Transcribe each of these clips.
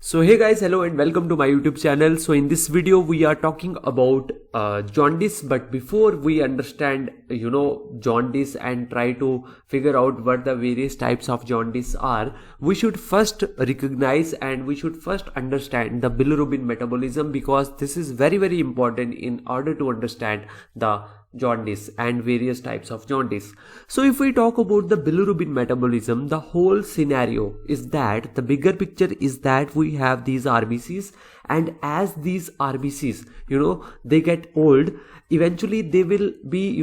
So hey guys, hello and welcome to my YouTube channel. So in this video we are talking about jaundice, but before we understand jaundice and try to figure out what the various types of jaundice are, we should first recognize and we should first understand the bilirubin metabolism, because this is very important in order to understand the jaundice and various types of jaundice. So if we talk about the bilirubin metabolism, the whole scenario is that the bigger picture is that we have these RBCs, and as these RBCs they get old, eventually they will be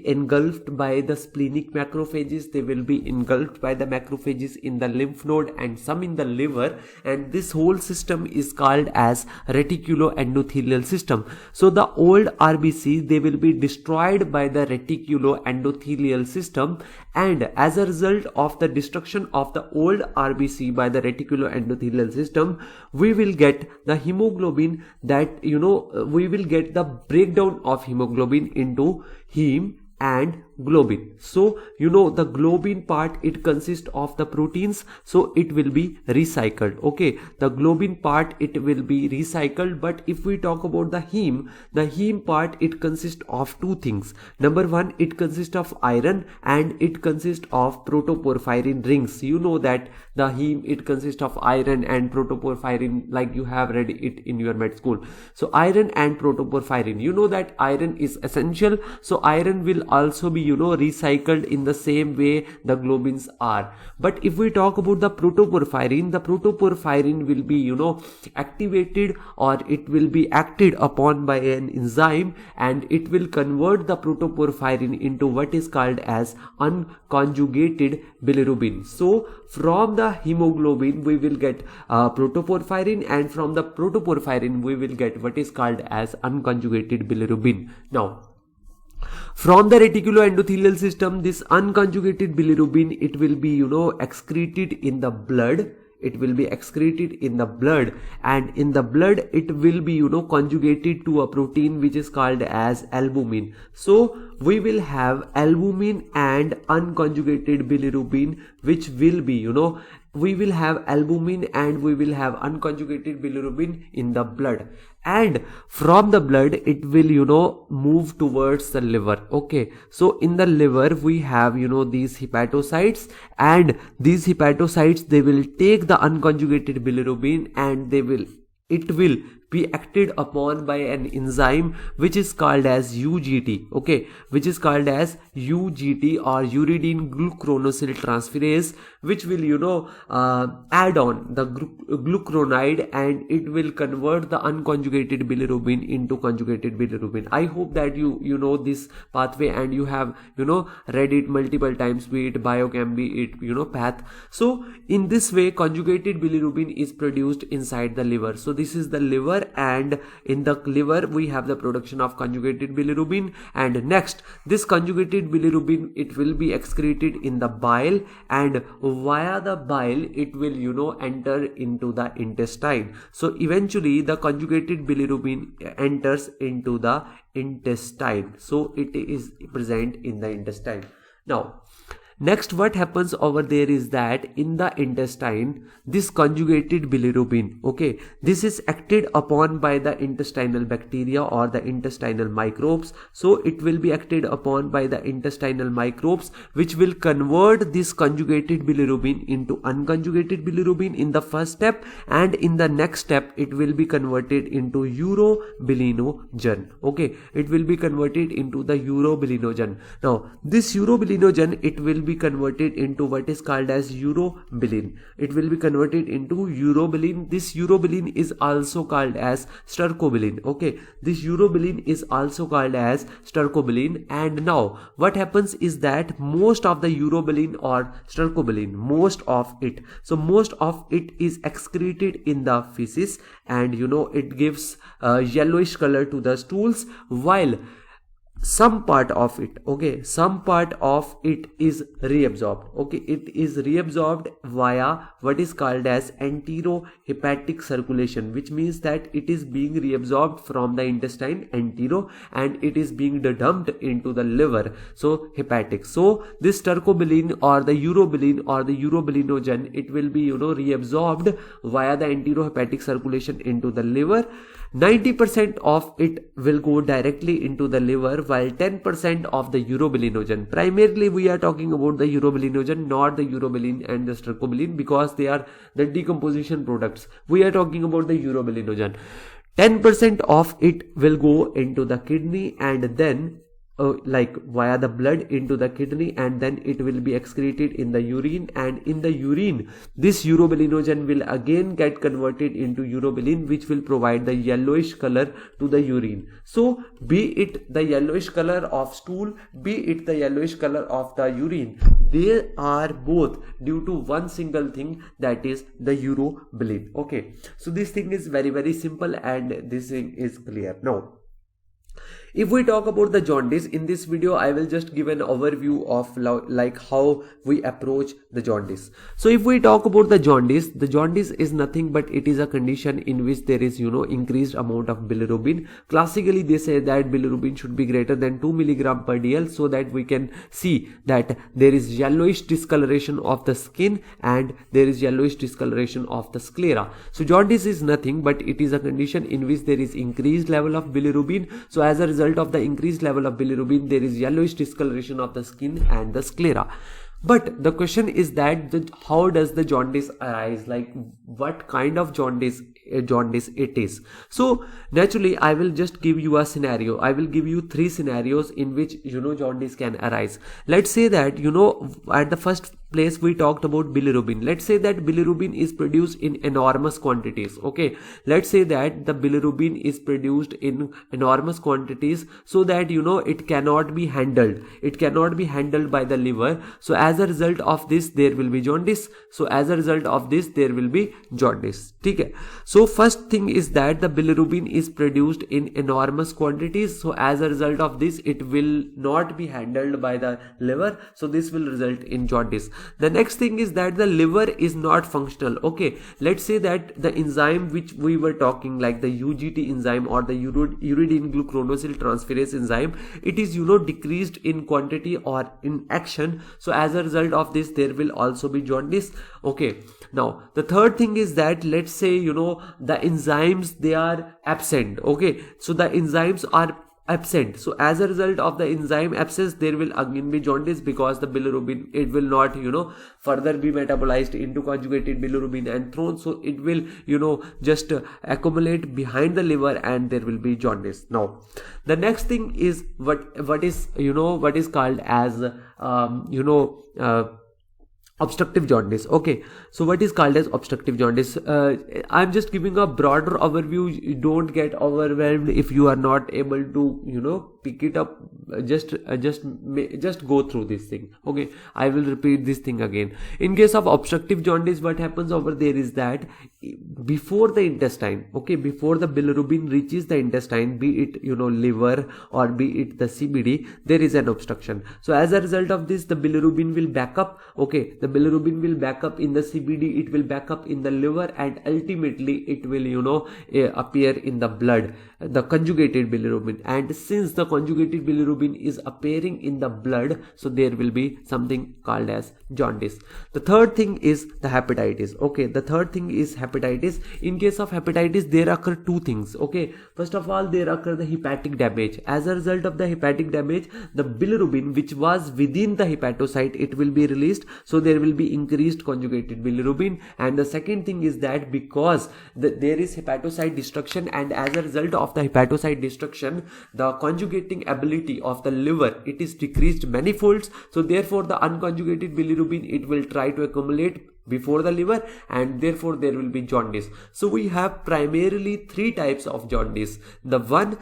engulfed by the splenic macrophages, they will be engulfed by the macrophages in the lymph node and some in the liver, and this whole system is called as reticuloendothelial system. So the old RBC, they will be destroyed by the reticuloendothelial system, and as a result of the destruction of the old RBC by the reticuloendothelial system, we will get the hemoglobin that we will get the breakdown of hemoglobin into heme and globin. So the globin part, it consists of the proteins, so it will be recycled. Okay, the globin part, it will be recycled. But if we talk about the heme part, it consists of two things. Number one, it consists of iron and it consists of protoporphyrin rings. You know that the heme, it consists of iron and protoporphyrin, like you have read it in your med school. So iron and protoporphyrin, you know that iron is essential, so iron will also be recycled in the same way the globins are. But if we talk about the protoporphyrin will be activated, or it will be acted upon by an enzyme, and it will convert the protoporphyrin into what is called as unconjugated bilirubin. So from the hemoglobin we will get protoporphyrin, and from the protoporphyrin we will get what is called as unconjugated bilirubin. Now from the reticuloendothelial system, this unconjugated bilirubin, it will be excreted in the blood. It will be excreted in the blood, and in the blood it will be conjugated to a protein which is called as albumin. So we will have albumin and unconjugated bilirubin, which will be we will have albumin and we will have unconjugated bilirubin in the blood, and from the blood it will move towards the liver. Okay, so in the liver we have these hepatocytes, and these hepatocytes, they will take the unconjugated bilirubin and it will be acted upon by an enzyme which is called as UGT. Okay, which is called as UGT, or uridine glucuronyl transferase, which will add on the glucuronide, and it will convert the unconjugated bilirubin into conjugated bilirubin. I hope that you know this pathway and you have read it multiple times, be it biochem, be it path. So in this way conjugated bilirubin is produced inside the liver. So this is the liver, and in the liver we have the production of conjugated bilirubin, and next this conjugated bilirubin, it will be excreted in the bile, and via the bile it will enter into the intestine. So eventually the conjugated bilirubin enters into the intestine, so it is present in the intestine. Now next, what happens over there is that in the intestine, this conjugated bilirubin, okay, this is acted upon by the intestinal bacteria or the intestinal microbes. So it will be acted upon by the intestinal microbes, which will convert this conjugated bilirubin into unconjugated bilirubin in the first step, and in the next step it will be converted into urobilinogen. Okay, it will be converted into the urobilinogen. Now this urobilinogen, it will be converted into what is called as urobilin. It will be converted into urobilin. This urobilin is also called as stercobilin. Okay, this urobilin is also called as stercobilin. And now what happens is that most of the urobilin or stercobilin, most of it is excreted in the feces, and it gives yellowish color to the stools, while some part of it, okay, some part of it is reabsorbed, okay, it is reabsorbed via what is called as enterohepatic circulation, which means that it is being reabsorbed from the intestine entero and it is being dumped into the liver, so hepatic. So this stercobilin or the urobilin or the urobilinogen, it will be reabsorbed via the enterohepatic circulation into the liver. 90% of it will go directly into the liver, while 10% of the urobilinogen, primarily we are talking about the urobilinogen, not the urobilin and the stercobilin, because they are the decomposition products. We are talking about the urobilinogen. 10% of it will go into the kidney and then like via the blood into the kidney, and then it will be excreted in the urine, and in the urine this urobilinogen will again get converted into urobilin, which will provide the yellowish color to the urine. So be it the yellowish color of stool, be it the yellowish color of the urine, they are both due to one single thing, that is the urobilin. Okay, so this thing is very, very simple and this thing is clear. Now if we talk about the jaundice, in this video I will just give an overview of like how we approach the jaundice. So if we talk about the jaundice is nothing but it is a condition in which there is increased amount of bilirubin. Classically they say that bilirubin should be greater than 2 mg per dl, so that we can see that there is yellowish discoloration of the skin and there is yellowish discoloration of the sclera. So jaundice is nothing but it is a condition in which there is increased level of bilirubin. So as a result of the increased level of bilirubin, there is yellowish discoloration of the skin and the sclera. But the question is that how does the jaundice arise, like what kind of jaundice it is. So naturally I will just give you a scenario. I will give you 3 scenarios in which jaundice can arise. Let's say that at the first place we talked about bilirubin. Let's say that bilirubin is produced in enormous quantities. Okay, let's say that the bilirubin is produced in enormous quantities, so that it cannot be handled. It cannot be handled by the liver. So as a result of this there will be jaundice. So as a result of this there will be jaundice. Okay. So first thing is that the bilirubin is produced in enormous quantities. So as a result of this it will not be handled by the liver. So this will result in jaundice. The next thing is that the liver is not functional. Okay, let's say that the enzyme which we were talking, like the UGT enzyme or the uridine gluconosyl transferase enzyme, it is decreased in quantity or in action. So as a result of this there will also be jaundice. Okay, now the third thing is that let's say the enzymes, they are absent. Okay, so the enzymes are absent. So as a result of the enzyme absence there will again be jaundice, because the bilirubin, it will not further be metabolized into conjugated bilirubin and thrown. So it will just accumulate behind the liver and there will be jaundice. Now the next thing is what is called as obstructive jaundice. Okay, so what is called as obstructive jaundice? I'm just giving a broader overview. You don't get overwhelmed if you are not able to pick it up. Just go through this thing. Okay, I will repeat this thing again. In case of obstructive jaundice, what happens over there is that before the intestine, okay, before the bilirubin reaches the intestine, be it liver or be it the CBD, there is an obstruction. So as a result of this the bilirubin will back up. Okay, the bilirubin will back up in the CBD, it will back up in the liver, and ultimately it will appear in the blood, the conjugated bilirubin. And since the conjugated bilirubin is appearing in the blood, so there will be something called as jaundice. The third thing is the hepatitis. Okay, the third thing is hepatitis. In case of hepatitis there occur 2 things. Okay, first of all there occur the hepatic damage. As a result of the hepatic damage, the bilirubin which was within the hepatocyte, it will be released. So there will be increased conjugated bilirubin. And the second thing is that because there is hepatocyte destruction, and as a result of the hepatocyte destruction, the conjugating ability of the liver, it is decreased many folds. So therefore the unconjugated bilirubin, it will try to accumulate before the liver, and therefore there will be jaundice. So we have primarily three types of jaundice. The one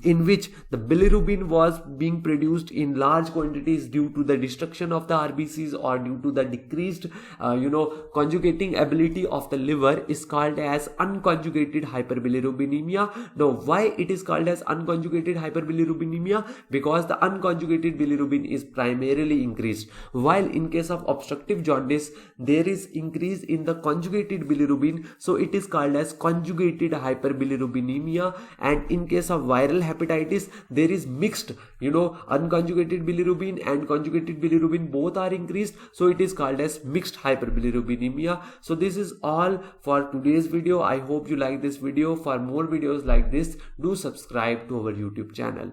in which the bilirubin was being produced in large quantities due to the destruction of the RBCs or due to the decreased conjugating ability of the liver is called as unconjugated hyperbilirubinemia. Now why it is called as unconjugated hyperbilirubinemia? Because the unconjugated bilirubin is primarily increased, while in case of obstructive jaundice there is increase in the conjugated bilirubin, so it is called as conjugated hyperbilirubinemia. And in case of viral hepatitis there is mixed, unconjugated bilirubin and conjugated bilirubin both are increased, so it is called as mixed hyperbilirubinemia. So this is all for today's video. I hope you like this video. For more videos like this, do subscribe to our YouTube channel.